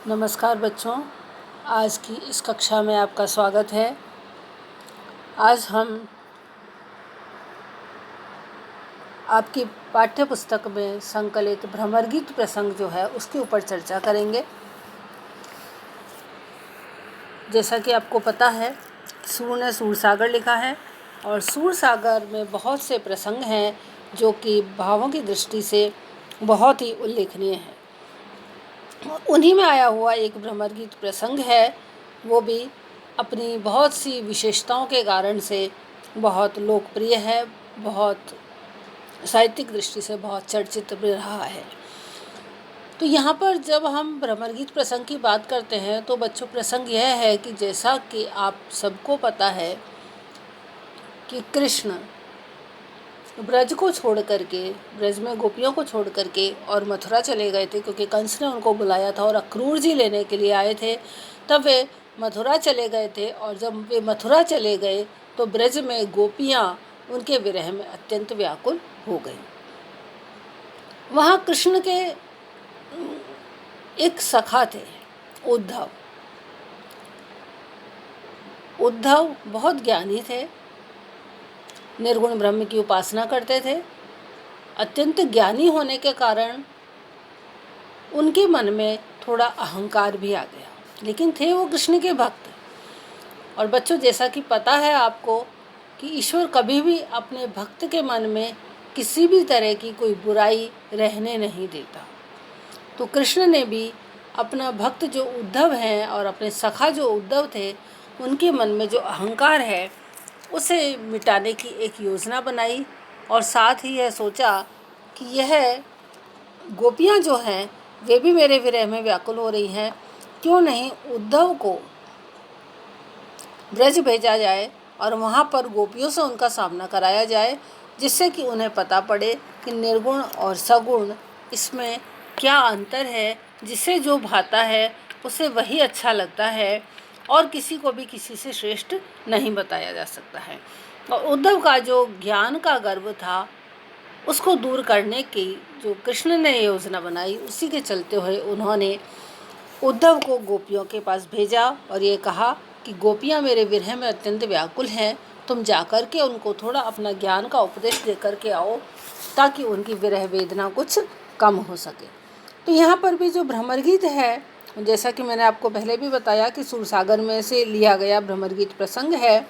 नमस्कार बच्चों, आज की इस कक्षा में आपका स्वागत है। आज हम आपकी पाठ्य पुस्तक में संकलित भ्रमर गीत प्रसंग जो है उसके ऊपर चर्चा करेंगे। जैसा कि आपको पता है, सूर ने सूरसागर लिखा है और सूरसागर में बहुत से प्रसंग हैं जो कि भावों की दृष्टि से बहुत ही उल्लेखनीय हैं। उन्हीं में आया हुआ एक भ्रमर गीत प्रसंग है, वो भी अपनी बहुत सी विशेषताओं के कारण से बहुत लोकप्रिय है, बहुत साहित्यिक दृष्टि से बहुत चर्चित भी रहा है। तो यहाँ पर जब हम भ्रमर गीत प्रसंग की बात करते हैं तो बच्चों, प्रसंग यह है कि जैसा कि आप सबको पता है कि कृष्ण ब्रज को छोड़ करके, ब्रज में गोपियों को छोड़ करके और मथुरा चले गए थे, क्योंकि कंस ने उनको बुलाया था और अक्रूर जी लेने के लिए आए थे। तब वे मथुरा चले गए थे और जब वे मथुरा चले गए तो ब्रज में गोपियाँ उनके विरह में अत्यंत व्याकुल हो गई। वहाँ कृष्ण के एक सखा थे, उद्धव। उद्धव बहुत ज्ञानी थे, निर्गुण ब्रह्म की उपासना करते थे। अत्यंत ज्ञानी होने के कारण उनके मन में थोड़ा अहंकार भी आ गया, लेकिन थे वो कृष्ण के भक्त। और बच्चों, जैसा कि पता है आपको कि ईश्वर कभी भी अपने भक्त के मन में किसी भी तरह की कोई बुराई रहने नहीं देता। तो कृष्ण ने भी अपना भक्त जो उद्धव हैं और अपने सखा जो उद्धव थे, उनके मन में जो अहंकार है उसे मिटाने की एक योजना बनाई और साथ ही यह सोचा कि यह गोपियाँ जो हैं वे भी मेरे विरह में व्याकुल हो रही हैं, क्यों नहीं उद्धव को ब्रज भेजा जाए और वहाँ पर गोपियों से उनका सामना कराया जाए, जिससे कि उन्हें पता पड़े कि निर्गुण और सगुण इसमें क्या अंतर है। जिसे जो भाता है उसे वही अच्छा लगता है और किसी को भी किसी से श्रेष्ठ नहीं बताया जा सकता है। और उद्धव का जो ज्ञान का गर्व था उसको दूर करने की जो कृष्ण ने योजना बनाई, उसी के चलते हुए उन्होंने उद्धव को गोपियों के पास भेजा और ये कहा कि गोपियाँ मेरे विरह में अत्यंत व्याकुल हैं, तुम जाकर के उनको थोड़ा अपना ज्ञान का उपदेश दे करके आओ ताकि उनकी विरह वेदना कुछ कम हो सके। तो यहाँ पर भी जो भ्रमर गीत है, जैसा कि मैंने आपको पहले भी बताया कि सूरसागर में से लिया गया भ्रमर गीत प्रसंग है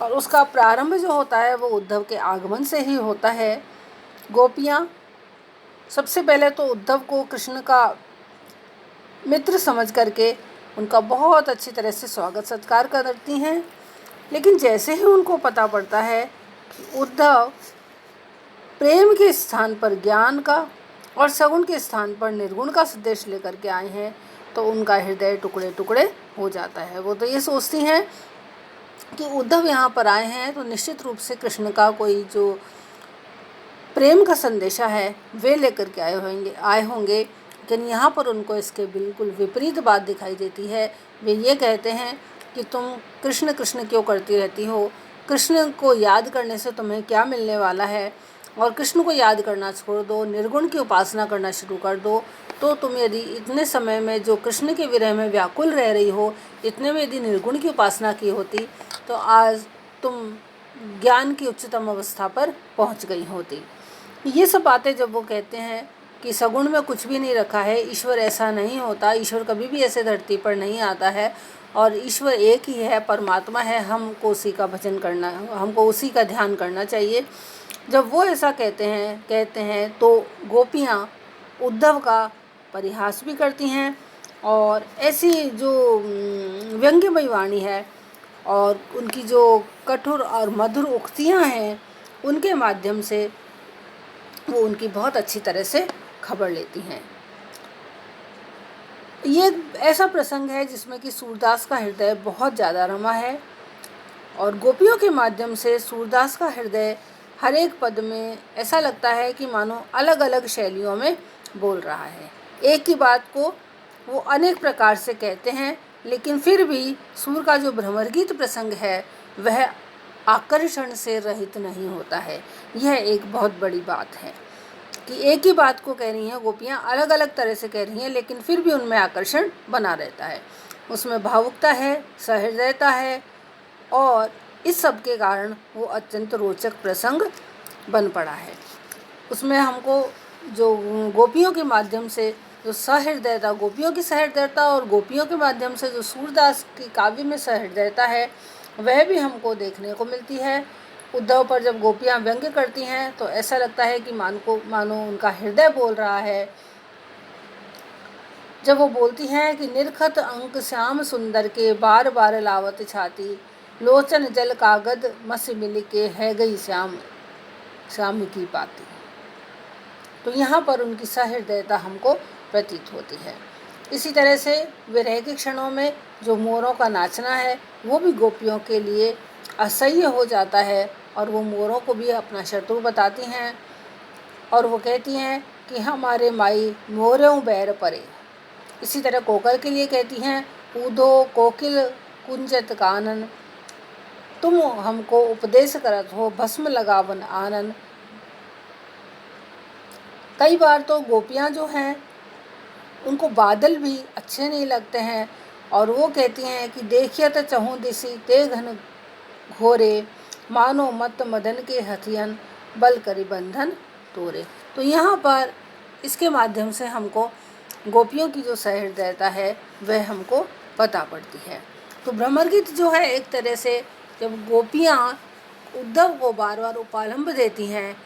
और उसका प्रारंभ जो होता है वो उद्धव के आगमन से ही होता है। गोपियाँ सबसे पहले तो उद्धव को कृष्ण का मित्र समझ करके उनका बहुत अच्छी तरह से स्वागत सत्कार करती हैं, लेकिन जैसे ही उनको पता पड़ता है कि उद्धव प्रेम के स्थान पर ज्ञान का और सगुण के स्थान पर निर्गुण का संदेश लेकर के आए हैं, तो उनका हृदय टुकड़े टुकड़े हो जाता है। वो तो ये सोचती हैं कि उद्धव यहाँ पर आए हैं तो निश्चित रूप से कृष्ण का कोई जो प्रेम का संदेशा है वे लेकर के आए होंगे, लेकिन यहाँ पर उनको इसके बिल्कुल विपरीत बात दिखाई देती है। वे ये कहते हैं कि तुम कृष्ण कृष्ण क्यों करती रहती हो, कृष्ण को याद करने से तुम्हें क्या मिलने वाला है, और कृष्ण को याद करना छोड़ दो, निर्गुण की उपासना करना शुरू कर दो। तो तुम यदि इतने समय में जो कृष्ण के विरह में व्याकुल रह रही हो, इतने में यदि निर्गुण की उपासना की होती तो आज तुम ज्ञान की उच्चतम अवस्था पर पहुंच गई होती। ये सब बातें जब वो कहते हैं कि सगुण में कुछ भी नहीं रखा है, ईश्वर ऐसा नहीं होता, ईश्वर कभी भी ऐसे धरती पर नहीं आता है और ईश्वर एक ही है, परमात्मा है, हमको उसी का भजन करना, हमको उसी का ध्यान करना चाहिए। जब वो ऐसा कहते हैं तो गोपियाँ उद्धव का परिहास भी करती हैं और ऐसी जो व्यंग्यमयी वाणी है और उनकी जो कठोर और मधुर उक्तियाँ हैं उनके माध्यम से वो उनकी बहुत अच्छी तरह से खबर लेती हैं। ये ऐसा प्रसंग है जिसमें कि सूरदास का हृदय बहुत ज़्यादा रमा है और गोपियों के माध्यम से सूरदास का हृदय हर एक पद में ऐसा लगता है कि मानो अलग अलग शैलियों में बोल रहा है। एक ही बात को वो अनेक प्रकार से कहते हैं, लेकिन फिर भी सूर का जो भ्रमर गीत प्रसंग है वह आकर्षण से रहित नहीं होता है। यह एक बहुत बड़ी बात है। कि एक ही बात को कह रही हैं गोपियाँ, अलग अलग तरह से कह रही हैं, लेकिन फिर भी उनमें आकर्षण बना रहता है। उसमें भावुकता है, सहृदयता है, और इस सब के कारण वो अत्यंत रोचक प्रसंग बन पड़ा है। उसमें हमको जो गोपियों के माध्यम से जो सहृदयता, गोपियों की सहृदयता और गोपियों के माध्यम से जो सूरदास की काव्य में सहृदयता है, वह भी हमको देखने को मिलती है। उद्धव पर जब गोपियाँ व्यंग्य करती हैं तो ऐसा लगता है कि मानो उनका हृदय बोल रहा है। जब वो बोलती हैं कि निरखत अंक श्याम सुंदर के बार बार लावत छाती, लोचन जल कागद मस मिल के है गई श्याम श्याम की पाती। तो यहाँ पर उनकी सहृदयता हमको प्रतीत होती है। इसी तरह से विरह के क्षणों में जो मोरों का नाचना है वो भी गोपियों के लिए असह्य हो जाता है, और वो मोरों को भी अपना शत्रु बताती हैं, और वो कहती हैं कि हमारे माई मोरों बैर परे। इसी तरह कोकिल के लिए कहती हैं, ऊधो कोकिल कुंजत कानन, तुम हमको उपदेश करत हो भस्म लगावन आनन। कई बार तो गोपियाँ जो हैं उनको बादल भी अच्छे नहीं लगते हैं, और वो कहती हैं कि देखिए तो चहूँ दिसी ते घन घोरे, मानो मत मदन के हथियन बल करी बंधन तोरे। तो यहाँ पर इसके माध्यम से हमको गोपियों की जो सहृदयता है वह हमको पता पड़ती है। तो भ्रमर गीत जो है, एक तरह से जब गोपियाँ उद्धव को बार बार उपालंब देती हैं,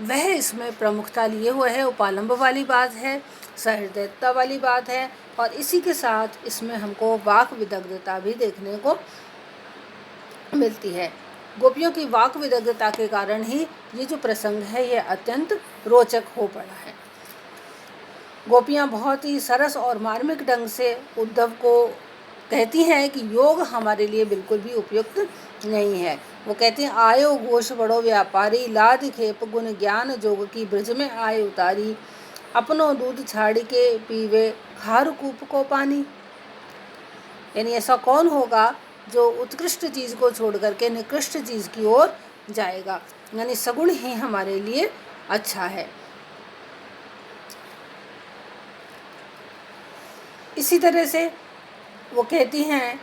वह इसमें प्रमुखता लिए हुए है। उपालंब वाली बात है, सहृदयता वाली बात है, और इसी के साथ इसमें हमको वाक विदग्धता भी देखने को मिलती है। गोपियों की वाक विदग्धता के कारण ही ये जो प्रसंग है ये अत्यंत रोचक हो पड़ा है। गोपियाँ बहुत ही सरस और मार्मिक ढंग से उद्धव को कहती हैं कि योग हमारे लिए बिल्कुल भी उपयुक्त नहीं है। वो कहती हैं, आयो घोष बड़ो व्यापारी, लाद खेप गुण ज्ञान जोग की ब्रज में आए उतारी, अपनो दूध छाड़ के पीवे खार कूप को पानी। यानी ऐसा कौन होगा जो उत्कृष्ट चीज़ को छोड़ करके निकृष्ट चीज़ की ओर जाएगा, यानी सगुण ही हमारे लिए अच्छा है। इसी तरह से वो कहती हैं,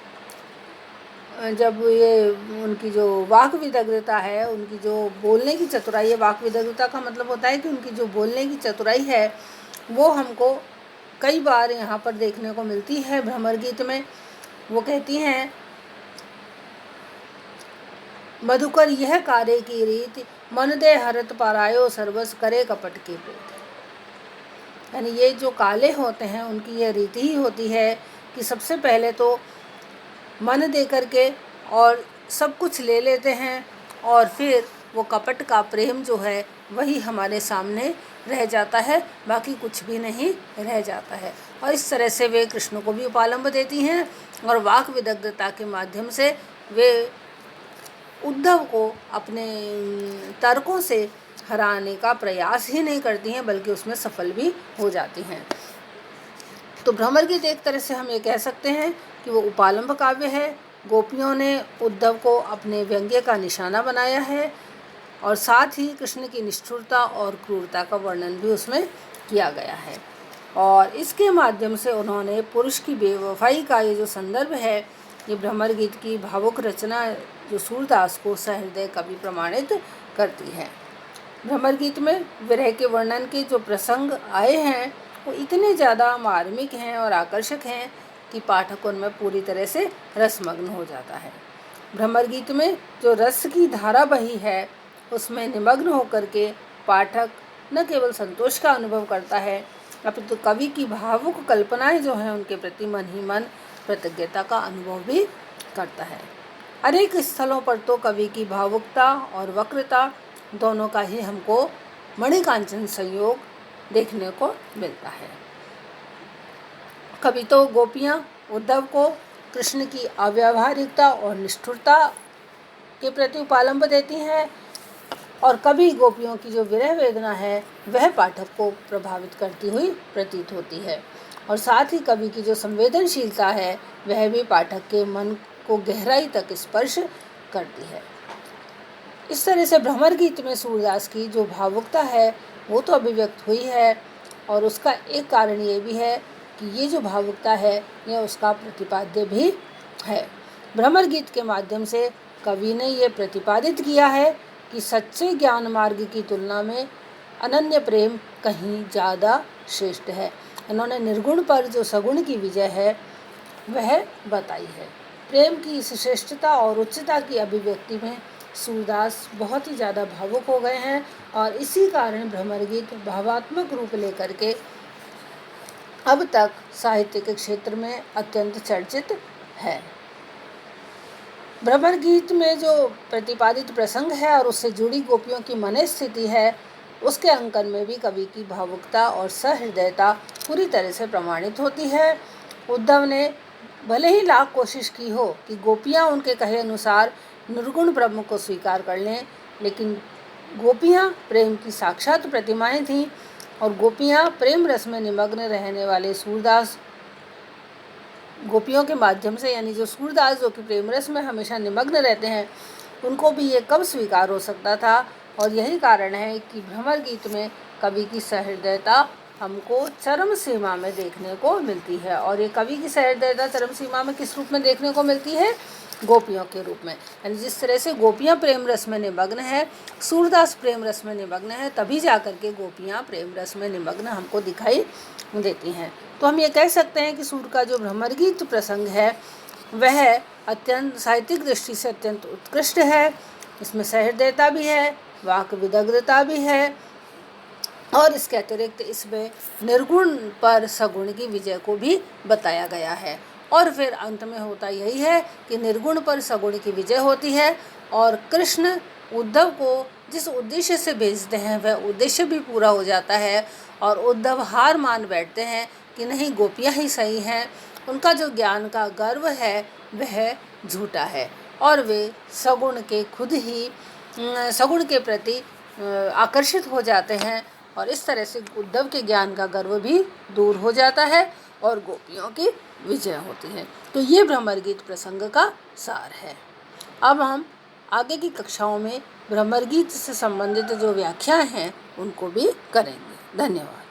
जब ये उनकी जो वाक विदग्धता है, उनकी जो बोलने की चतुराई है, वाक विदग्धता का मतलब होता है कि उनकी जो बोलने की चतुराई है वो हमको कई बार यहाँ पर देखने को मिलती है भ्रमर गीत में। वो कहती हैं, मधुकर यह कार्य की रीति, मन दे हरत पारायो सर्वस करे कपट के पेट। यानी ये जो काले होते हैं उनकी यह रीति ही होती है कि सबसे पहले तो मन दे करके और सब कुछ ले लेते हैं, और फिर वो कपट का प्रेम जो है वही हमारे सामने रह जाता है, बाकी कुछ भी नहीं रह जाता है। और इस तरह से वे कृष्ण को भी उपालंब देती हैं, और वाक विदग्धता के माध्यम से वे उद्धव को अपने तर्कों से हराने का प्रयास ही नहीं करती हैं, बल्कि उसमें सफल भी हो जाती हैं। तो भ्रमर गीत एक तरह से हम ये कह सकते हैं कि वो उपालंब काव्य है। गोपियों ने उद्धव को अपने व्यंग्य का निशाना बनाया है, और साथ ही कृष्ण की निष्ठुरता और क्रूरता का वर्णन भी उसमें किया गया है। और इसके माध्यम से उन्होंने पुरुष की बेवफाई का ये जो संदर्भ है, ये भ्रमर गीत की भावुक रचना जो सूरदास को सहृदय कवि प्रमाणित करती है। भ्रमर गीत में विरह के वर्णन के जो प्रसंग आए हैं वो इतने ज़्यादा मार्मिक हैं और आकर्षक हैं कि पाठक उनमें पूरी तरह से रसमग्न हो जाता है। भ्रमर गीत में जो रस की धारा बही है उसमें निमग्न होकर के पाठक न केवल संतोष का अनुभव करता है, अपितु कवि की भावुक कल्पनाएं जो हैं उनके प्रति मन ही मन कृतज्ञता का अनुभव भी करता है। अनेक स्थलों पर तो कवि की भावुकता और वक्रता दोनों का ही हमको मणिकांचन संयोग देखने को मिलता है। कभी तो गोपियाँ उद्धव को कृष्ण की अव्यावहारिकता और निष्ठुरता के प्रति उपालंब देती हैं, और कभी गोपियों की जो विरह वेदना है वह पाठक को प्रभावित करती हुई प्रतीत होती है, और साथ ही कवि की जो संवेदनशीलता है वह भी पाठक के मन को गहराई तक स्पर्श करती है। इस तरह से भ्रमर गीत में सूरदास की जो भावुकता है वो तो अभिव्यक्त हुई है, और उसका एक कारण ये भी है कि ये जो भावुकता है ये उसका प्रतिपाद्य भी है। भ्रमर गीत के माध्यम से कवि ने ये प्रतिपादित किया है कि सच्चे ज्ञान मार्ग की तुलना में अनन्य प्रेम कहीं ज़्यादा श्रेष्ठ है। इन्होंने निर्गुण पर जो सगुण की विजय है वह बताई है। प्रेम की इस श्रेष्ठता और उच्चता की अभिव्यक्ति में सूरदास बहुत ही ज़्यादा भावुक हो गए हैं, और इसी कारण भ्रमर गीत भावात्मक रूप लेकर के अब तक साहित्य के क्षेत्र में अत्यंत चर्चित है। भ्रमर गीत में जो प्रतिपादित प्रसंग है और उससे जुड़ी गोपियों की मन स्थिति है, उसके अंकन में भी कवि की भावुकता और सहृदयता पूरी तरह से प्रमाणित होती है। उद्धव ने भले ही लाख कोशिश की हो कि गोपियाँ उनके कहे अनुसार निर्गुण ब्रह्म को स्वीकार कर लें, लेकिन गोपियाँ प्रेम की साक्षात प्रतिमाएं थीं, और गोपियाँ प्रेम रस में निमग्न रहने वाले सूरदास गोपियों के माध्यम से, यानी जो सूरदास जो कि प्रेम रस में हमेशा निमग्न रहते हैं, उनको भी ये कब स्वीकार हो सकता था। और यही कारण है कि भ्रमर गीत में कवि की सहृदयता हमको चरम सीमा में देखने को मिलती है। और ये कवि की सहृदयता चरम सीमा में किस रूप में देखने को मिलती है? गोपियों के रूप में। यानी जिस तरह से गोपियाँ प्रेम रस में निमग्न है, सूरदास प्रेम रस में निमग्न है, तभी जाकर के गोपियाँ प्रेम रस में निमग्न हमको दिखाई देती हैं। तो हम ये कह सकते हैं कि सूर का जो भ्रमर गीत प्रसंग है वह अत्यंत साहित्यिक दृष्टि से अत्यंत उत्कृष्ट है। इसमें सहृदयता भी है, वाक विदग्धता भी है, और इसके अतिरिक्त इसमें निर्गुण पर सगुण की विजय को भी बताया गया है। और फिर अंत में होता यही है कि निर्गुण पर सगुण की विजय होती है, और कृष्ण उद्धव को जिस उद्देश्य से भेजते हैं वह उद्देश्य भी पूरा हो जाता है, और उद्धव हार मान बैठते हैं कि नहीं, गोपियाँ ही सही हैं। उनका जो ज्ञान का गर्व है वह झूठा है, और वे सगुण के खुद ही सगुण के प्रति आकर्षित हो जाते हैं, और इस तरह से उद्धव के ज्ञान का गर्व भी दूर हो जाता है और गोपियों की विजय होती है। तो ये भ्रमर गीत प्रसंग का सार है। अब हम आगे की कक्षाओं में भ्रमर गीत से संबंधित जो व्याख्या हैं उनको भी करेंगे। धन्यवाद।